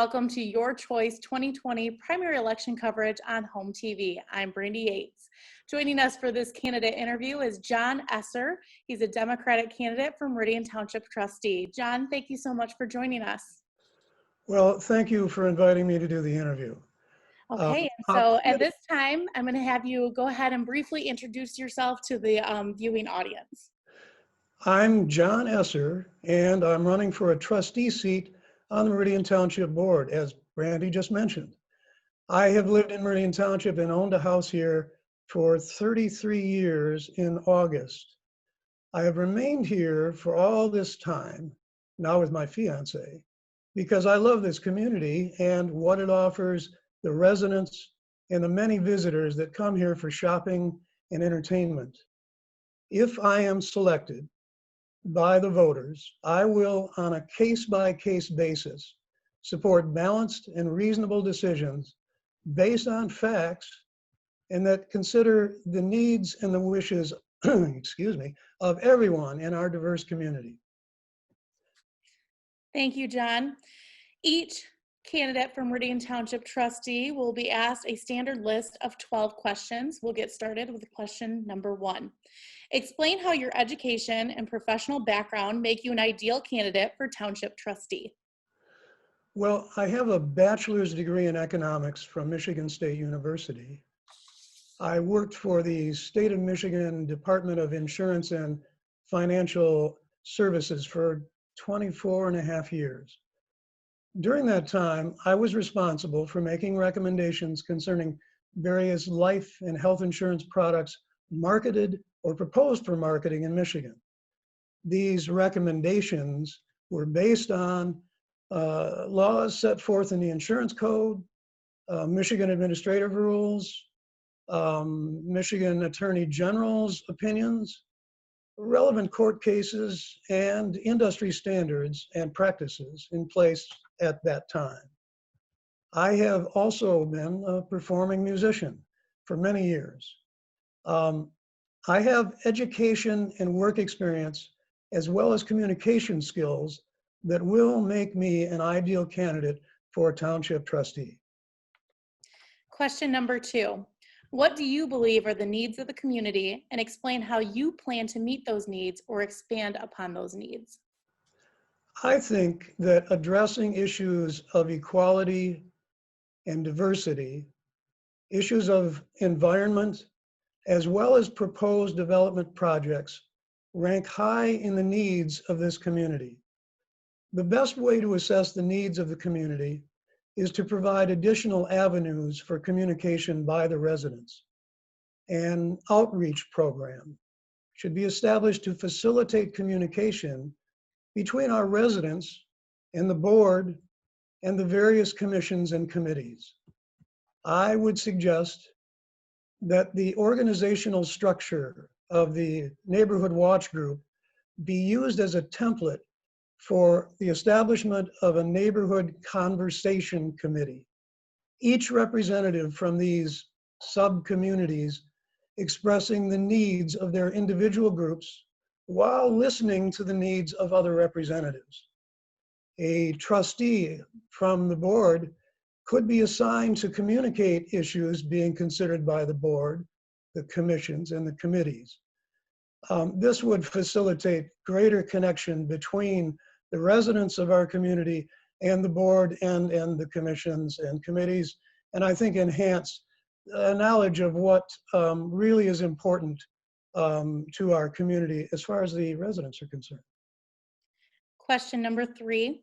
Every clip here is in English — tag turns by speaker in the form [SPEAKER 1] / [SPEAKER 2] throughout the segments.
[SPEAKER 1] welcome to Your Choice 2020 primary election coverage on HOMTV. I'm Brandy Yates. Joining us for this candidate interview is John Esser. He's a Democratic candidate from Meridian Township Trustee. John, thank you so much for joining us.
[SPEAKER 2] Well, thank you for inviting me to do the interview.
[SPEAKER 1] Okay, so at this time, I'm going to have you go ahead and briefly introduce yourself to the viewing audience.
[SPEAKER 2] I'm John Esser, and I'm running for a trustee seat on the Meridian Township Board, as Brandy just mentioned. I have lived in Meridian Township and owned a house here for 33 years in August. I have remained here for all this time, now with my fiance, because I love this community and what it offers the residents and the many visitors that come here for shopping and entertainment. If I am selected by the voters, I will, on a case-by-case basis, support balanced and reasonable decisions based on facts and that consider the needs and the wishes, excuse me, of everyone in our diverse community.
[SPEAKER 1] Thank you, John. Each candidate from Meridian Township Trustee will be asked a standard list of 12 questions. We'll get started with question number 1. Explain how your education and professional background make you an ideal candidate for Township Trustee.
[SPEAKER 2] Well, I have a bachelor's degree in economics from Michigan State University. I worked for the State of Michigan Department of Insurance and Financial Services for 24 and a half years. During that time, I was responsible for making recommendations concerning various life and health insurance products marketed or proposed for marketing in Michigan. These recommendations were based on laws set forth in the insurance code, Michigan administrative rules, Michigan Attorney General's opinions, relevant court cases, and industry standards and practices in place at that time. I have also been a performing musician for many years. I have education and work experience as well as communication skills that will make me an ideal candidate for a township trustee.
[SPEAKER 1] Question number 2. What do you believe are the needs of the community, and explain how you plan to meet those needs or expand upon those needs?
[SPEAKER 2] I think that addressing issues of equality and diversity, issues of environment, as well as proposed development projects rank high in the needs of this community. The best way to assess the needs of the community is to provide additional avenues for communication by the residents. An outreach program should be established to facilitate communication between our residents and the board and the various commissions and committees. I would suggest that the organizational structure of the Neighborhood Watch Group be used as a template for the establishment of a neighborhood conversation committee. Each representative from these sub-communities expressing the needs of their individual groups while listening to the needs of other representatives. A trustee from the board could be assigned to communicate issues being considered by the board, the commissions, and the committees. This would facilitate greater connection between the residents of our community and the board and the commissions and committees, and I think enhance knowledge of what really is important to our community as far as the residents are concerned.
[SPEAKER 1] Question number 3.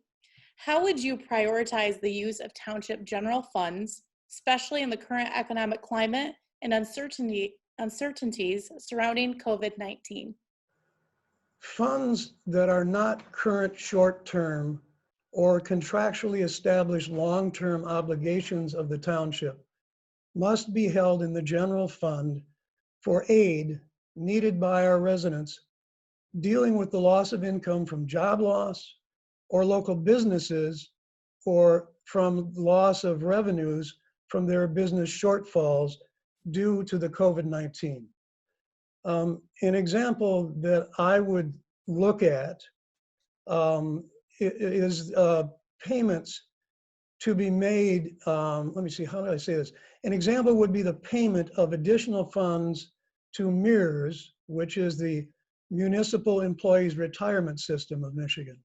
[SPEAKER 1] How would you prioritize the use of township general funds, especially in the current economic climate and uncertainties surrounding COVID-19?
[SPEAKER 2] Funds that are not current short-term or contractually established long-term obligations of the township must be held in the general fund for aid needed by our residents dealing with the loss of income from job loss or local businesses or from loss of revenues from their business shortfalls due to the COVID-19. An example that I would look at is payments to be made, let me see, how do I say this? An example would be the payment of additional funds to MERS, which is the Municipal Employees Retirement System of Michigan.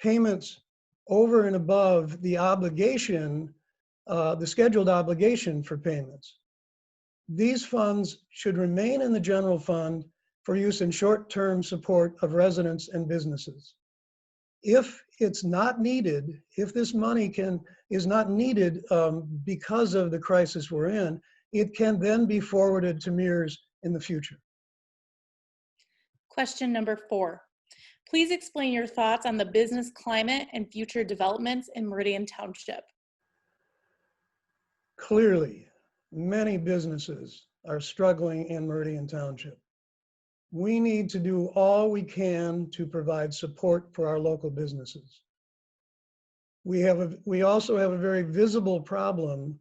[SPEAKER 2] Payments over and above the obligation, the scheduled obligation for payments. These funds should remain in the general fund for use in short-term support of residents and businesses. If it's not needed, if this money is not needed because of the crisis we're in, it can then be forwarded to MERS in the future.
[SPEAKER 1] Question number 4. Please explain your thoughts on the business climate and future developments in Meridian Township.
[SPEAKER 2] Clearly, many businesses are struggling in Meridian Township. We need to do all we can to provide support for our local businesses. We also have a very visible problem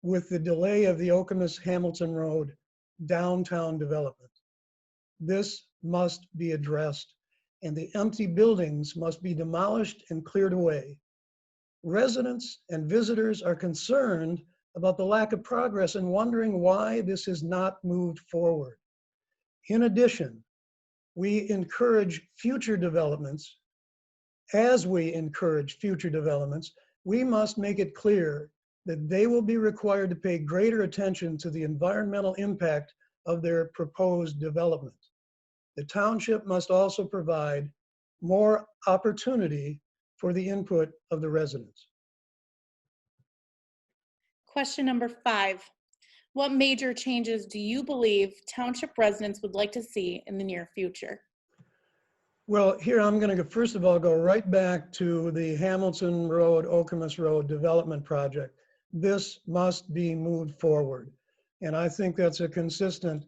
[SPEAKER 2] with the delay of the Okemos-Hamilton Road downtown development. This must be addressed, and the empty buildings must be demolished and cleared away. Residents and visitors are concerned about the lack of progress and wondering why this has not moved forward. In addition, we encourage future developments. As we encourage future developments, we must make it clear that they will be required to pay greater attention to the environmental impact of their proposed development. The township must also provide more opportunity for the input of the residents.
[SPEAKER 1] Question number 5. What major changes do you believe township residents would like to see in the near future?
[SPEAKER 2] Well, here I'm going to first of all go right back to the Hamilton Road, Okemos Road development project. This must be moved forward. And I think that's a consistent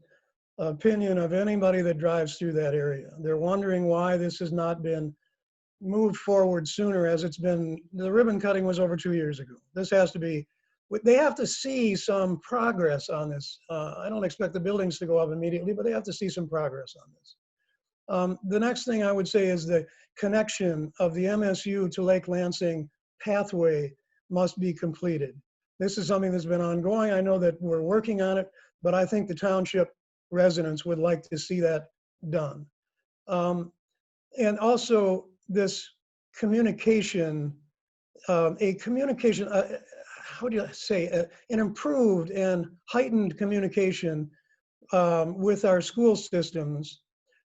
[SPEAKER 2] opinion of anybody that drives through that area. They're wondering why this has not been moved forward sooner, as it's been, the ribbon cutting was over 2 years ago. This has to be, they have to see some progress on this. I don't expect the buildings to go up immediately, but they have to see some progress on this. The next thing I would say is the connection of the MSU to Lake Lansing pathway must be completed. This is something that's been ongoing. I know that we're working on it, but I think the township residents would like to see that done. And also this communication, how do you say, an improved and heightened communication with our school systems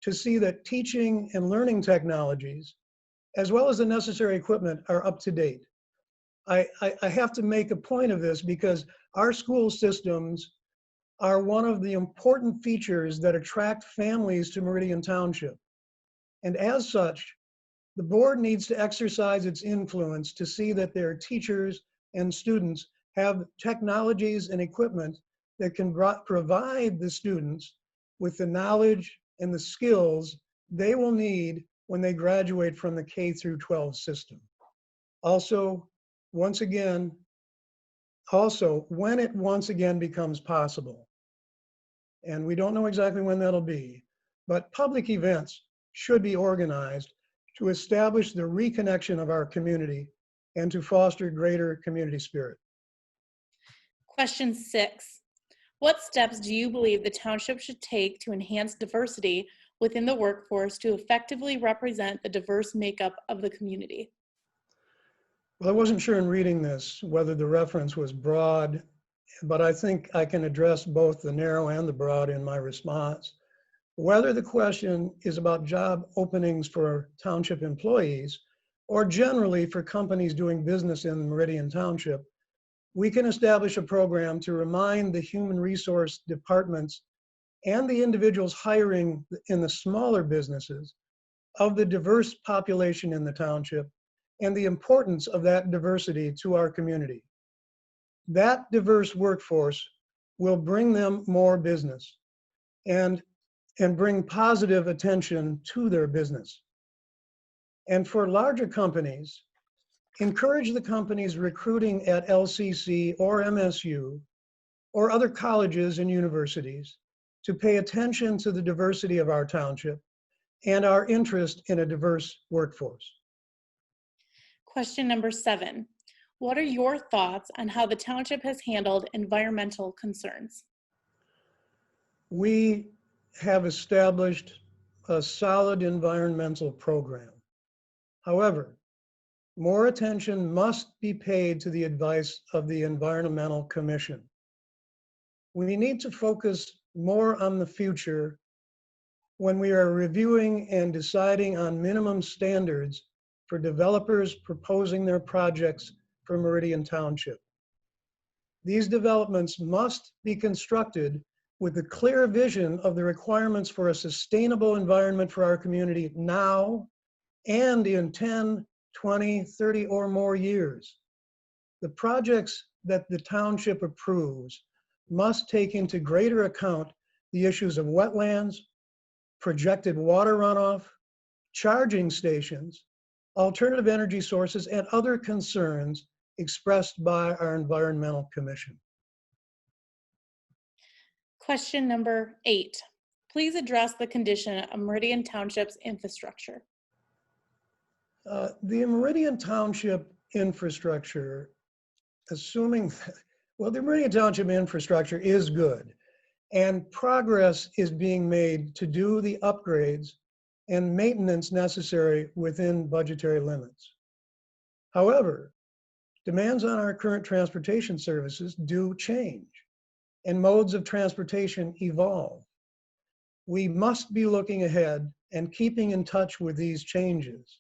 [SPEAKER 2] to see that teaching and learning technologies, as well as the necessary equipment, are up to date. I have to make a point of this because our school systems are one of the important features that attract families to Meridian Township. And as such, the board needs to exercise its influence to see that their teachers and students have technologies and equipment that can provide the students with the knowledge and the skills they will need when they graduate from the K through 12 system. Also, when it once again becomes possible, and we don't know exactly when that'll be, but public events should be organized to establish the reconnection of our community and to foster greater community spirit.
[SPEAKER 1] Question 6. What steps do you believe the township should take to enhance diversity within the workforce to effectively represent the diverse makeup of the community?
[SPEAKER 2] Well, I wasn't sure in reading this whether the reference was broad, but I think I can address both the narrow and the broad in my response. Whether the question is about job openings for township employees or generally for companies doing business in Meridian Township, we can establish a program to remind the human resource departments and the individuals hiring in the smaller businesses of the diverse population in the township and the importance of that diversity to our community. That diverse workforce will bring them more business and bring positive attention to their business. And for larger companies, encourage the companies recruiting at LCC or MSU or other colleges and universities to pay attention to the diversity of our township and our interest in a diverse workforce.
[SPEAKER 1] Question number 7. What are your thoughts on how the township has handled environmental concerns?
[SPEAKER 2] We have established a solid environmental program. However, more attention must be paid to the advice of the Environmental Commission. We need to focus more on the future when we are reviewing and deciding on minimum standards for developers proposing their projects for Meridian Township. These developments must be constructed with a clear vision of the requirements for a sustainable environment for our community now and in 10, 20, 30 or more years. The projects that the township approves must take into greater account the issues of wetlands, projected water runoff, charging stations, alternative energy sources, and other concerns expressed by our Environmental Commission.
[SPEAKER 1] Question number 8. Please address the condition of Meridian Township's infrastructure.
[SPEAKER 2] The Meridian Township infrastructure, the Meridian Township infrastructure is good, and progress is being made to do the upgrades and maintenance necessary within budgetary limits. However, demands on our current transportation services do change, and modes of transportation evolve. We must be looking ahead and keeping in touch with these changes.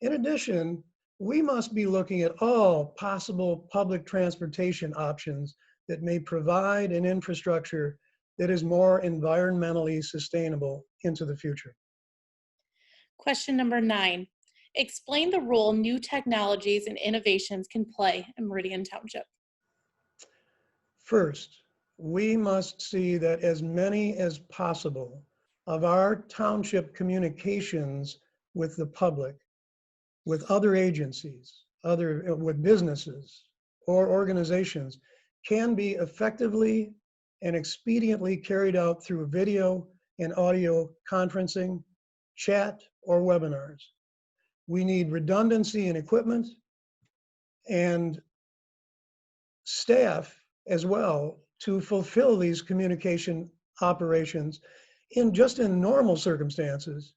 [SPEAKER 2] In addition, we must be looking at all possible public transportation options that may provide an infrastructure that is more environmentally sustainable into the future.
[SPEAKER 1] Question number 9. Explain the role new technologies and innovations can play in Meridian Township.
[SPEAKER 2] First, we must see that as many as possible of our township communications with the public, with other agencies, with businesses or organizations can be effectively and expediently carried out through video and audio conferencing, chat, or webinars. We need redundancy in equipment and staff as well to fulfill these communication operations in normal circumstances,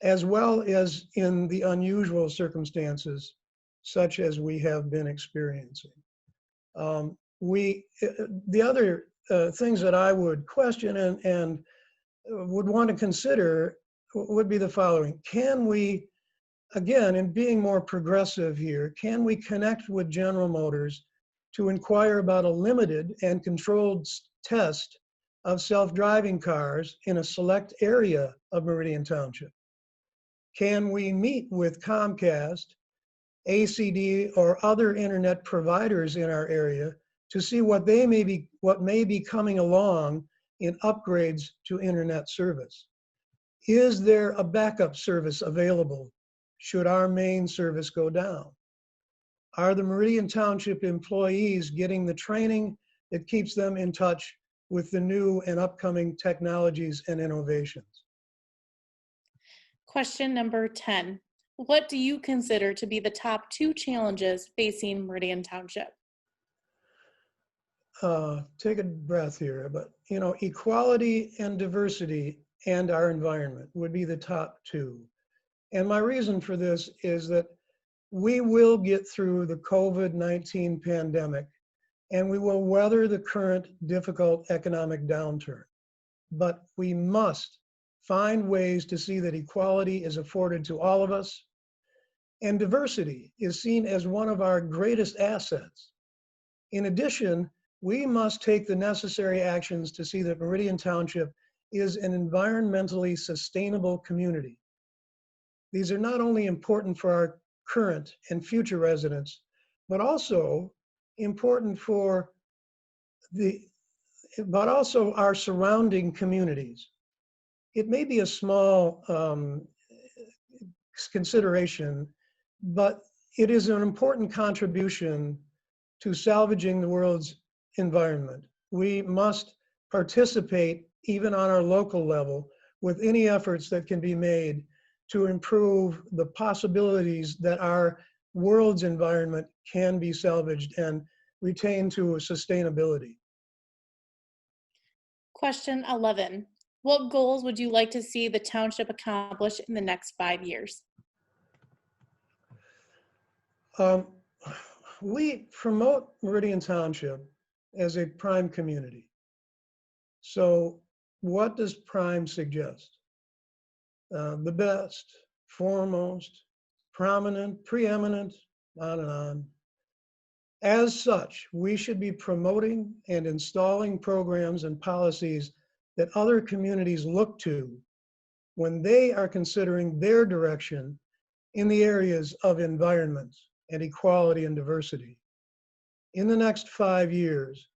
[SPEAKER 2] as well as in the unusual circumstances such as we have been experiencing. The other things that I would question and would want to consider would be the following. Can we, again, in being more progressive here, can we connect with General Motors to inquire about a limited and controlled test of self-driving cars in a select area of Meridian Township? Can we meet with Comcast, ACD, or other internet providers in our area to see what may be coming along in upgrades to internet service? Is there a backup service available should our main service go down? Are the Meridian Township employees getting the training that keeps them in touch with the new and upcoming technologies and innovations?
[SPEAKER 1] Question number 10. What do you consider to be the top 2 challenges facing Meridian Township?
[SPEAKER 2] Take a breath here, but equality and diversity and our environment would be the top 2. And my reason for this is that we will get through the COVID-19 pandemic and we will weather the current difficult economic downturn. But we must find ways to see that equality is afforded to all of us, and diversity is seen as one of our greatest assets. In addition, we must take the necessary actions to see that Meridian Township is an environmentally sustainable community. These are not only important for our current and future residents, but also important for our surrounding communities. It may be a small consideration, but it is an important contribution to salvaging the world's environment. We must participate, even on our local level, with any efforts that can be made to improve the possibilities that our world's environment can be salvaged and retained to sustainability.
[SPEAKER 1] Question 11. What goals would you like to see the township accomplish in the next 5 years?
[SPEAKER 2] We promote Meridian Township as a prime community. So what does prime suggest? The best, foremost, prominent, preeminent, on and on. As such, we should be promoting and installing programs and policies that other communities look to when they are considering their direction in the areas of environment and equality and diversity. In the next 5 years,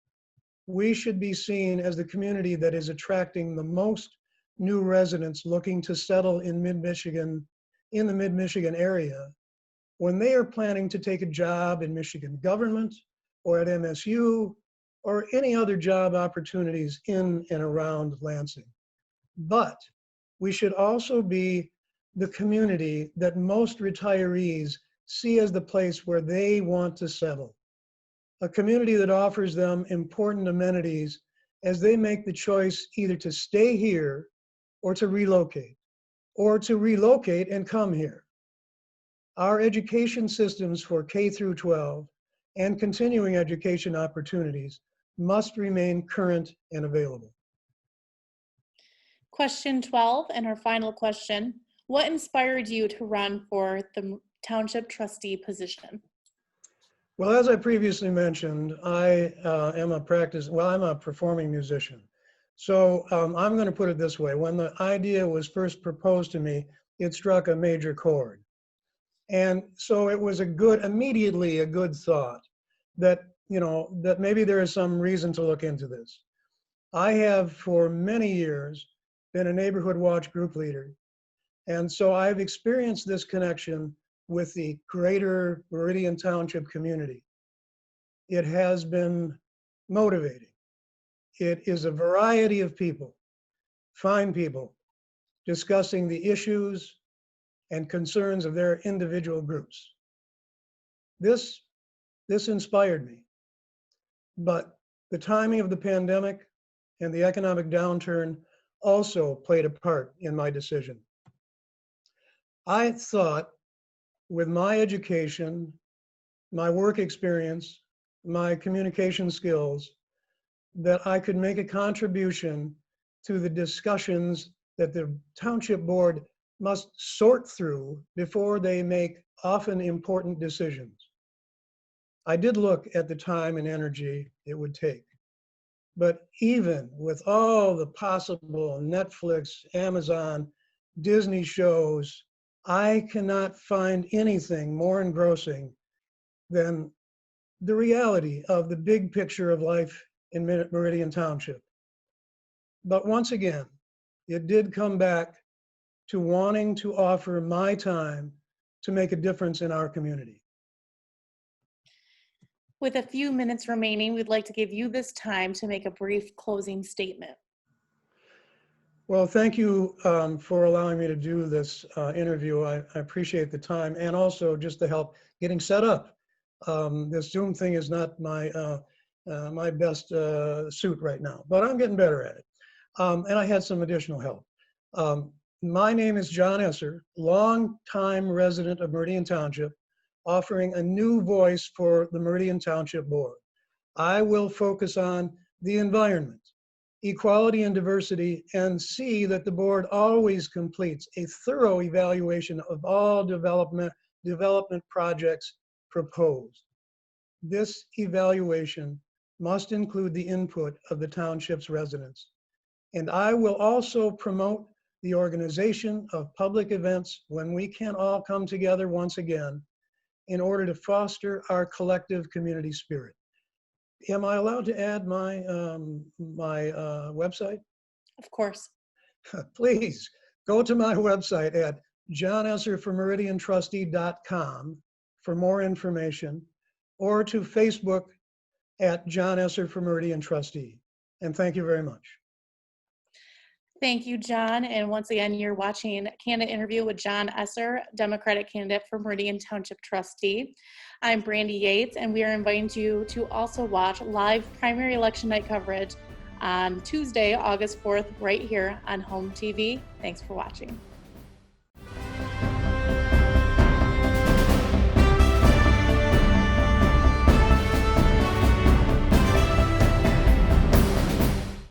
[SPEAKER 2] we should be seen as the community that is attracting the most new residents looking to settle in mid-Michigan, in the mid-Michigan area, when they are planning to take a job in Michigan government or at MSU or any other job opportunities in and around Lansing. But we should also be the community that most retirees see as the place where they want to settle. A community that offers them important amenities as they make the choice either to stay here or to relocate and come here. Our education systems for K through 12 and continuing education opportunities must remain current and available.
[SPEAKER 1] Question 12, and our final question. What inspired you to run for the township trustee position?
[SPEAKER 2] Well, as I previously mentioned, I'm a performing musician. So I'm going to put it this way. When the idea was first proposed to me, it struck a major chord. And so it was immediately a good thought that, that maybe there is some reason to look into this. I have for many years been a neighborhood watch group leader. And so I've experienced this connection with the greater Meridian Township community. It has been motivating. It is a variety of people, fine people, discussing the issues and concerns of their individual groups. This inspired me. But the timing of the pandemic and the economic downturn also played a part in my decision. I thought with my education, my work experience, my communication skills, that I could make a contribution to the discussions that the township board must sort through before they make often important decisions. I did look at the time and energy it would take. But even with all the possible Netflix, Amazon, Disney shows, I cannot find anything more engrossing than the reality of the big picture of life in Meridian Township. But once again, it did come back to wanting to offer my time to make a difference in our community.
[SPEAKER 1] With a few minutes remaining, we'd like to give you this time to make a brief closing statement.
[SPEAKER 2] Well, thank you for allowing me to do this interview. I appreciate the time and also just the help getting set up. This Zoom thing is not my best suit right now, but I'm getting better at it. And I had some additional help. My name is John Esser, longtime resident of Meridian Township, offering a new voice for the Meridian Township Board. I will focus on the environment, equality and diversity, and see that the board always completes a thorough evaluation of all development projects proposed. This evaluation must include the input of the township's residents. And I will also promote the organization of public events when we can all come together once again in order to foster our collective community spirit. Am I allowed to add my website?
[SPEAKER 1] Of course.
[SPEAKER 2] Please go to my website at johnesserformeridiantrustee.com for more information, or to Facebook at John Esser for Meridian Trustee. And thank you very much.
[SPEAKER 1] Thank you, John. And once again, you're watching Candidate Interview with John Esser, Democratic candidate for Meridian Township Trustee. I'm Brandy Yates, and we are inviting you to also watch live primary election night coverage on Tuesday, August 4th, right here on HOMTV. Thanks for watching.